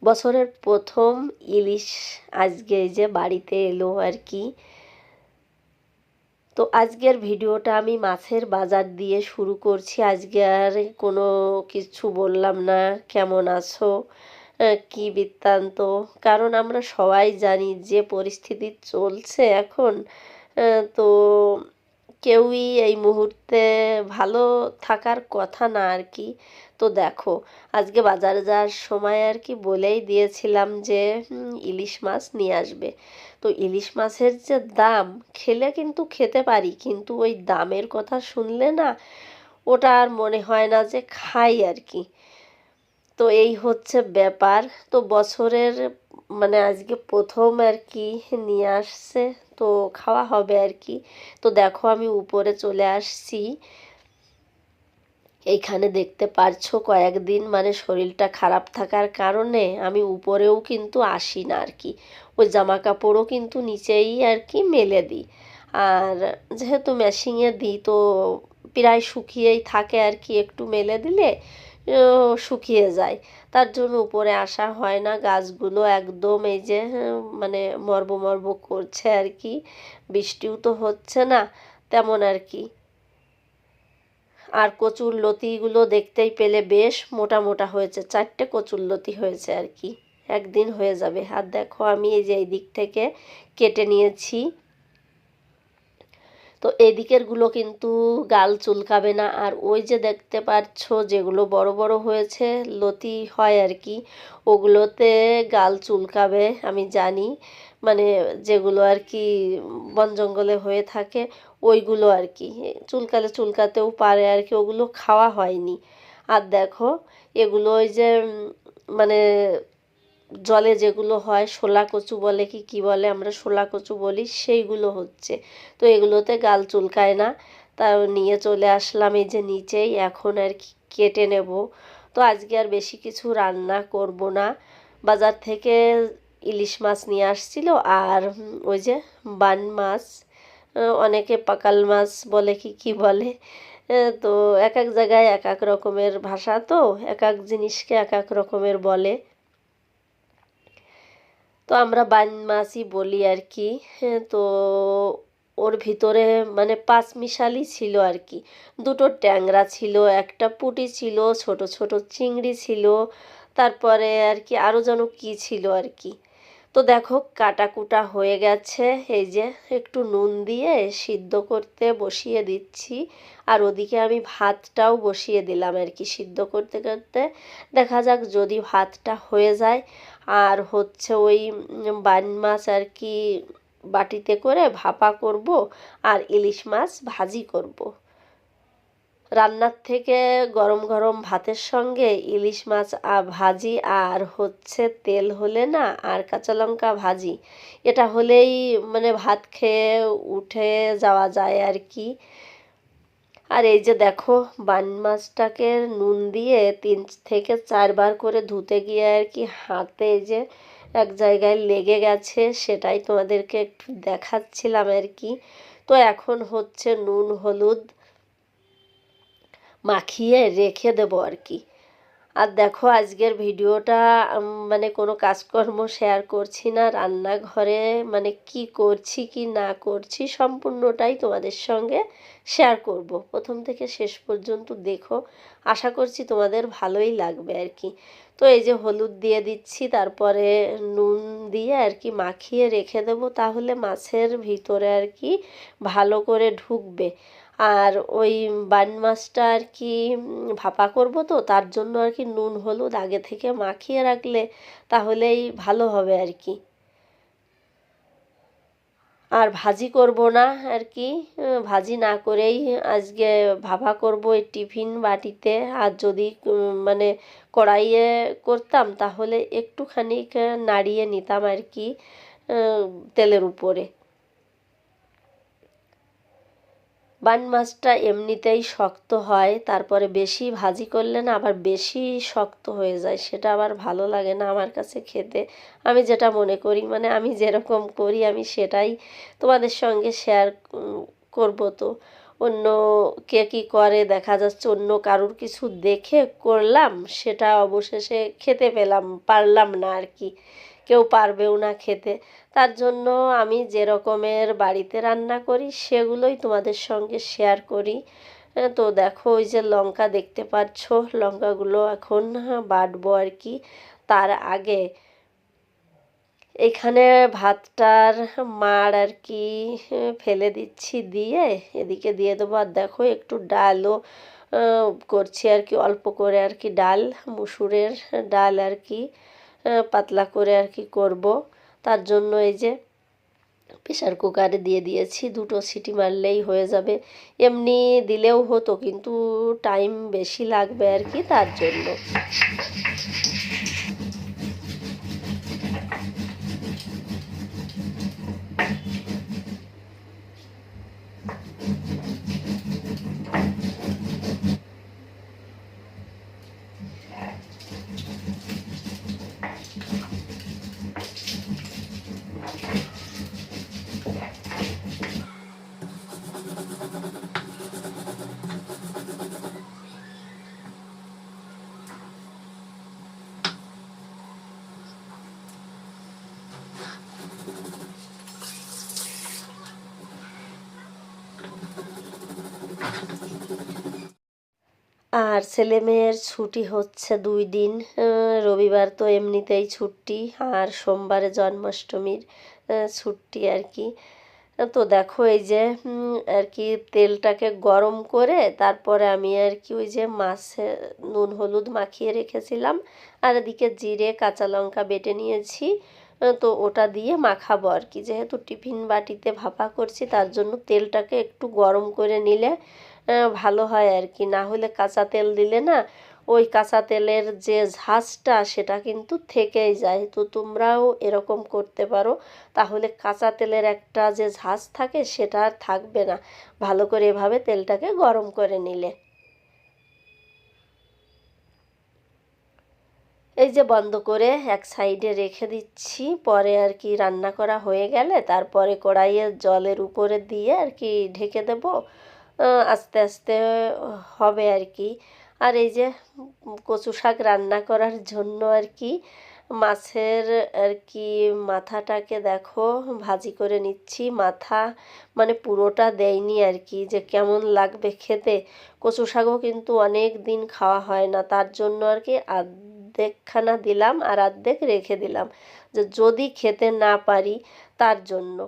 বছরের প্রথম ইলিশ আজকে এই যে বাড়িতে এলো আর কি। তো আজকের ভিডিওটা আমি মাছের বাজার দিয়ে শুরু করছি। আজকে আর কোনো কিছু বললাম না কেমন আছো কি বৃত্তান্ত, কারণ আমরা সবাই জানি যে পরিস্থিতি চলছে এখন, তো কেউই এই মুহূর্তে ভালো থাকার কথা না আর কি। তো দেখো, আজকে বাজারে যাওয়ার সময় আর কি বলেই দিয়েছিলাম যে ইলিশ মাছ নিয়ে আসবে। তো ইলিশ মাছের যে দাম, খেলে কিন্তু খেতে পারি, কিন্তু ওই দামের কথা শুনলে না ওটা আর মনে হয় না যে খাই আর কি। তো এই হচ্ছে ব্যাপার। তো বছরের মানে আজকে প্রথম আর কি নিয়ে আসছে, তো খাওয়া হবে আর কি। তো দেখো আমি উপরে চলে আসছি। এইখানে দেখতে পারছো কয়েকদিন মানে শরীরটা খারাপ থাকার কারণে আমি উপরেও কিন্তু আসি না আর কি। ওই জামা কাপড়ও কিন্তু নিচেই আর কি মেলে দিই। আর যেহেতু মেশিনে দিই তো প্রায় শুকিয়েই থাকে আর কি, একটু মেলে দিলে শুকিয়ে যায়। তার জন্য উপরে আসা হয় না। গাছগুলো একদম এই যে মানে মরব মরব করছে আর কি, বৃষ্টিও তো হচ্ছে না তেমন আর কি। আর কচুর লতিগুলো দেখতেই পেলে বেশ মোটা মোটা হয়েছে, 4টে কচুর লতি হয়েছে আর কি, একদিন হয়ে যাবে। আর দেখো আমি এই যে এই দিক থেকে কেটে নিয়েছি। তো এদিকেরগুলো কিন্তু গাল চুলকাবে না। আর ওই যে দেখতে পাচ্ছ যেগুলো বড় বড় হয়েছে লতি হয় আর কি, ওগুলোতে গাল চুলকাবে আমি জানি। মানে যেগুলো আর কি বন জঙ্গলে হয়ে থাকে ওইগুলো আর কি চুলকালে চুলকাতেও পারে আর কি, ওগুলো খাওয়া হয়নি। আর দেখো এগুলো ওই যে মানে জলে যেগুলো হয় শোলা কচু বলে কি কি বলে, আমরা শোলা কচু বলি, সেইগুলো হচ্ছে। তো এগুলোতে গাল চুলকায় না। তা নিয়ে চলে আসলাম এই যে নিচেই, এখন আর কি কেটে নেব। তো আজকে আর বেশি কিছু রান্না করব না। বাজার থেকে ইলিশ মাছ নিয়ে আসছিল, আর ওই যে বান মাছ, অনেকে পাকাল মাছ বলে কি কি বলে, তো এক এক জায়গায় এক এক রকমের ভাষা, তো এক এক জিনিসকে এক এক রকমের বলে। তো আমরা বান মাছই বলি আর কি। হ্যাঁ, তো ওর ভিতরে মানে পাঁচমিশালি ছিল আর কি। দুটো ট্যাংরা ছিল, একটা পুঁটি ছিল, ছোট ছোট চিংড়ি ছিল, তারপরে আর কি আরও যেন কী ছিল আর কি। তো দেখো কাটাকুটা হয়ে গেছে, এই যে একটু নুন দিয়ে সিদ্ধ করতে বসিয়ে দিচ্ছি। আর ওদিকে আমি ভাতটাও বসিয়ে দিলাম আর কি সিদ্ধ করতে করতে। দেখা যাক যদি ভাতটা হয়ে যায়। আর হচ্ছে ওই বান মাছ আর কি বাটিতে করে ভাপা করব, আর ইলিশ মাছ ভাজি করব। রান্নার থেকে গরম গরম ভাতের সঙ্গে ইলিশ মাছ ভাজি আর হচ্ছে তেল হলে না, আর কাঁচা লঙ্কা ভাজি, এটা হলেই মানে ভাত খেয়ে উঠে যাওয়া যায় আর কি। আর এই যে দেখো বান মাছটাকে নুন দিয়ে 3 থেকে 4 বার করে ধুতে গিয়ে আর কি হাতে যে এক জায়গায় লেগে গেছে, সেটাই তোমাদেরকে একটু দেখাচ্ছিলাম আর কি। তো এখন হচ্ছে নুন হলুদ মাখিয়ে রেখে দেবো আর কি। আর দেখো আজকের ভিডিওটা মানে কোনো কাজকর্ম শেয়ার করছি না, রান্নাঘরে মানে কি করছি কি না করছি সম্পূর্ণটাই তোমাদের সঙ্গে শেয়ার করব। প্রথম থেকে শেষ পর্যন্ত দেখো, আশা করছি তোমাদের ভালোই লাগবে আর কি। তো এই যে হলুদ দিয়ে দিচ্ছি, তারপরে নুন দিয়ে আর কি মাখিয়ে রেখে দেবো, তাহলে মাছের ভিতরে আর কি ভালো করে ঢুকবে। আর ওই বান মাছটা আর কি ভাপা করব, তো তার জন্য আর কি নুন হলুদ আগে থেকে মাখিয়ে রাখলে তাহলেই ভালো হবে আর কি। আর ভাজি করব না আর কি, ভাজি না করেই আজকে ভাপা করব এই টিফিন বাটিতে। আর যদি মানে কড়াইয়ে করতাম তাহলে একটুখানি নাড়িয়ে নিতাম আর কি তেলের উপরে। বান মাছটা এমনিতেই শক্ত হয়, তারপরে বেশি ভাজি করলে না আবার বেশি শক্ত হয়ে যায়, সেটা আবার ভালো লাগে না আমার কাছে খেতে। আমি যেটা মনে করি মানে আমি যেরকম করি আমি সেটাই তোমাদের সঙ্গে শেয়ার করব। তো অন্য কে কী করে দেখা যাচ্ছে অন্য কারুর কিছু দেখে করলাম, সেটা অবশেষে খেতে পারলাম না আর কি, কেউ পারবেও না খেতে। তার জন্য আমি যে রকমের বাড়িতে রান্না করি সেগুলোই তোমাদের সঙ্গে শেয়ার করি। তো দেখো ওই যে লঙ্কা দেখতে পাচ্ছ, লঙ্কাগুলো এখন বাটবো আর কি। তার আগে এখানে ভাতটার মাড় আর কি ফেলে দিচ্ছি, দিয়ে এদিকে দিয়ে দেবো। আর দেখো একটু ডালও করছি আর কি, অল্প করে আর কি, ডাল মুসুরের ডাল আর কি, পাতলা করে আর কি করব। তার জন্য এই যে প্রেশার কুকারে দিয়ে দিয়েছি, 2টো সিটি মারলেই হয়ে যাবে। এমনি দিলেও হতো কিন্তু টাইম বেশি লাগবে আর কি, তার জন্য। আর ছেলে মেয়ের ছুটি হচ্ছে 2 দিন, রবিবার তো এমনিতেই ছুটি, আর সোমবারে জন্মাষ্টমীর ছুটি আর কি। তো দেখো এই যে আর কি তেলটাকে গরম করে তারপরে আমি আর কি ওই যে মাছে নুন হলুদ মাখিয়ে রেখেছিলাম, আর এদিকে জিরে কাঁচা লঙ্কা বেটে নিয়েছি। তো ওটা দিয়ে মাখাবো আর কি, যেহেতু টিফিন বাটিতে ভাপা করছি তার জন্য তেলটাকে একটু গরম করে নিলে ভালো হয় আর কি। না হলে কাঁচা তেল দিলে না ওই কাঁচা তেলের যে ঝাঁঝটা সেটা কিন্তু থেকেই যায়। তো তোমরাও এরকম করতে পারো, তাহলে কাঁচা তেলের একটা যে ঝাঁঝ থাকে সেটা আর থাকবে না, ভালো করে এভাবে তেলটাকে গরম করে নিলে। এই যে বন্ধ করে এক সাইডে রেখে দিচ্ছি, পরে আর কি রান্না করা হয়ে গেলে তারপরে কড়াইয়ের জলের উপরে দিয়ে আর কি ঢেকে দেব, আস্তে আস্তে হবে আর কি। আর এই যে কচু শাক রান্না করার জন্য আর কি মাছের আর কি মাথাটাকে দেখো ভাজি করে নিচ্ছি। মাথা মানে পুরোটা দেয়নি আর কি, যে কেমন লাগবে খেতে। কচু শাকও কিন্তু অনেক দিন খাওয়া হয় না, তার জন্য আর কি অর্ধেকখানা দিলাম আর অর্ধেক রেখে দিলাম, যে যদি খেতে না পারি তার জন্য।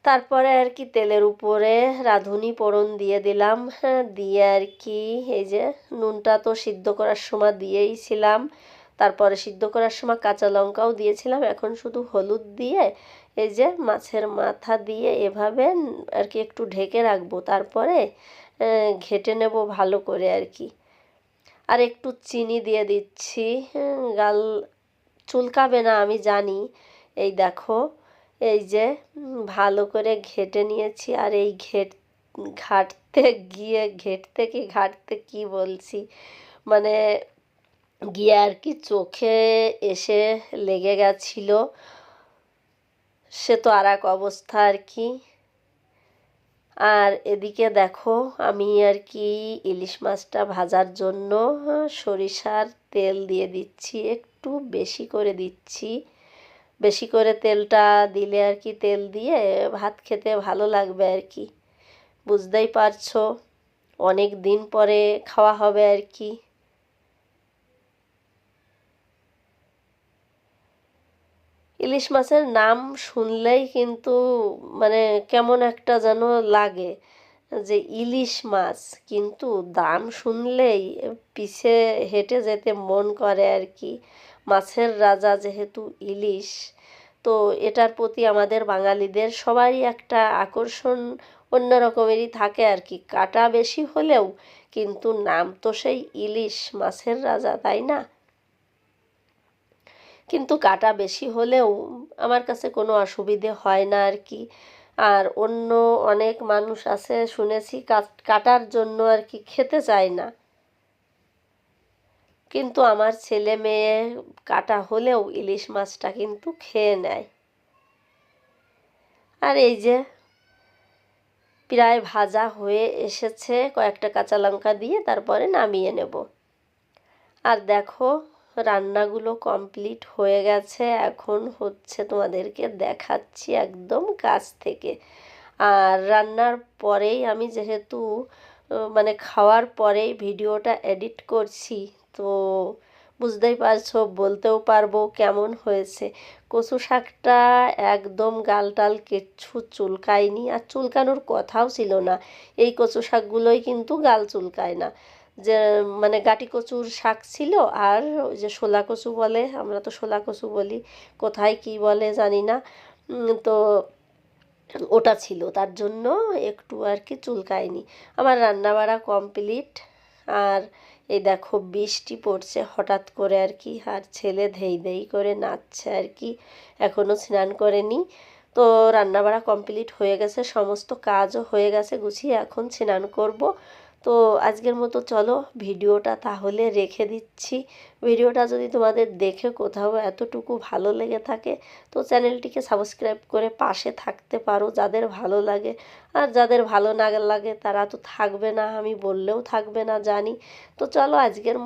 তারপরে আর কি তেলের উপরে রাঁধুনি ফোড়ন দিয়ে দিলাম, হ্যাঁ দিয়ে আর কি এই যে নুনটা তো সিদ্ধ করার সময় দিয়েইছিলাম, তারপরে সিদ্ধ করার সময় কাঁচা লঙ্কাও দিয়েছিলাম। এখন শুধু হলুদ দিয়ে এই যে মাছের মাথা দিয়ে এভাবে আর কি একটু ঢেকে রাখবো, তারপরে ঘেঁটে নেব ভালো করে আর কি। আর একটু চিনি দিয়ে দিচ্ছি, গাল চুলকাবে না আমি জানি। এই দেখো এই যে ভালো করে ঘেঁটে নিয়েছি। আর এই ঘাঁটতে কি বলছি, মানে গিয়ে আর কি চোখে এসে লেগে গেছিল, সে তো আর এক অবস্থা আর কি। আর এদিকে দেখো আমি আর কি ইলিশ মাছটা ভাজার জন্য সরিষার তেল দিয়ে দিচ্ছি, একটু বেশি করে দিচ্ছি। বেশি করে তেলটা দিলে আর কি তেল দিয়ে ভাত খেতে ভালো লাগবে আর কি, বুঝতেই পারছো অনেক দিন পরে খাওয়া হবে আর কি। ইলিশ মাছের নাম শুনলেই কিন্তু মানে কেমন একটা যেন লাগে, যে ইলিশ মাছ, কিন্তু দাম শুনলেই পিছে হেঁটে যেতে মন করে আর কি। মাছের রাজা যেহেতু ইলিশ, তো এটার প্রতি আমাদের বাঙালিদের সবারই একটা আকর্ষণ অন্য রকমেরই থাকে আর কি। কাটা বেশি হলেও কিন্তু নাম তো সেই ইলিশ মাছের রাজা, তাই না? কিন্তু কাটা বেশি হলেও আমার কাছে কোনো অসুবিধে হয় না আর কি। আর অন্য অনেক মানুষ আছে শুনেছি কাটার জন্য আর কি খেতে চায় না, কিন্তু আমার ছেলে মেয়ে কাটা হলেও ইলিশ মাছটা কিন্তু খেয়ে নেয়। আর এই যে প্রায় ভাজা হয়ে এসেছে, কয়েকটা কাঁচা লঙ্কা দিয়ে তারপরে নামিয়ে নেব। আর দেখো রান্নাগুলো কমপ্লিট হয়ে গেছে, এখন হচ্ছে তোমাদেরকে দেখাচ্ছি একদম কাছ থেকে। আর রান্নার পরেই আমি যেহেতু মানে খাওয়ার পরেই ভিডিওটা এডিট করছি, তো বুঝতেই পারছো, বলতেও পারবো কেমন হয়েছে। কচু শাকটা একদম গাল টাল কিচ্ছু চুলকায়নি, আর চুলকানোর কথাও ছিল না। এই কচু শাকগুলোই কিন্তু গাল চুলকায় না। যে মানে গাটি কচুর শাক ছিল, আর ওই যে শোলা কচু বলে, আমরা তো শোলা কচু বলি, কোথায় কি বলে জানি না। তো ওটা ছিল, তার জন্য একটু আর কি চুলকায়নি। আমার রান্নাবাড়া কমপ্লিট। আর এই দেখো বৃষ্টি পড়ছে হঠাৎ করে আর কি, আর ছেলে ধেই ধেই করে নাচছে আর কি, এখনও স্নান করেনি। তো রান্নাবাড়া কমপ্লিট হয়ে গেছে, সমস্ত কাজও হয়ে গেছে গুছিয়ে, এখন স্নান করব। তো আজকের মতো চলো ভিডিওটা তাহলে রেখে দিচ্ছি। ভিডিওটা যদি তোমাদের দেখে কোথাও এতটুকু ভালো লেগে থাকে, তো চ্যানেলটিকে সাবস্ক্রাইব করে পাশে থাকতে পারো যাদের ভালো লাগে। আর যাদের ভালো না লাগে তারা তো থাকবে না, আমি বললেও থাকবে না জানি। তো চলো আজকের